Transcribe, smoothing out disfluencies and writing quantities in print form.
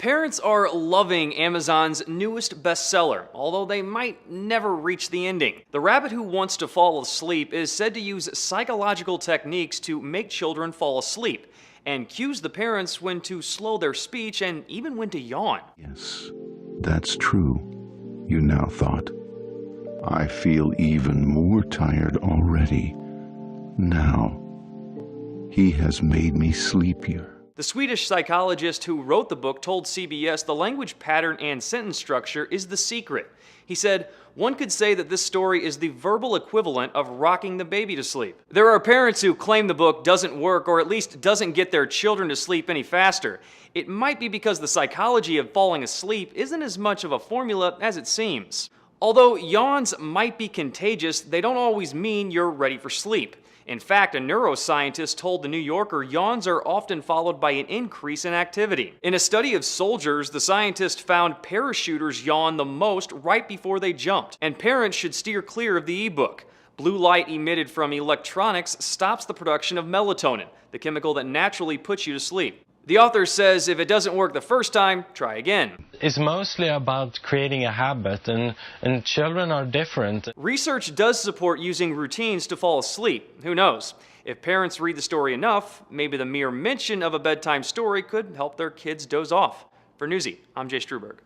Parents are loving Amazon's newest bestseller, although they might never reach the ending. The Rabbit Who Wants to Fall Asleep is said to use psychological techniques to make children fall asleep, and cues the parents when to slow their speech and even when to yawn. Yes, that's true, you now thought. I feel even more tired already. Now, he has made me sleepier. The Swedish psychologist who wrote the book told CBS the language pattern and sentence structure is the secret. He said, "One could say that this story is the verbal equivalent of rocking the baby to sleep." There are parents who claim the book doesn't work, or at least doesn't get their children to sleep any faster. It might be because the psychology of falling asleep isn't as much of a formula as it seems. Although yawns might be contagious, they don't always mean you're ready for sleep. In fact, a neuroscientist told The New Yorker yawns are often followed by an increase in activity. In a study of soldiers, the scientist found parachuters yawn the most right before they jumped, and parents should steer clear of the ebook. Blue light emitted from electronics stops the production of melatonin, the chemical that naturally puts you to sleep. The author says if it doesn't work the first time, try again. It's mostly about creating a habit, and children are different. Research does support using routines to fall asleep. Who knows? If parents read the story enough, maybe the mere mention of a bedtime story could help their kids doze off. For Newsy, I'm Jay Struberg.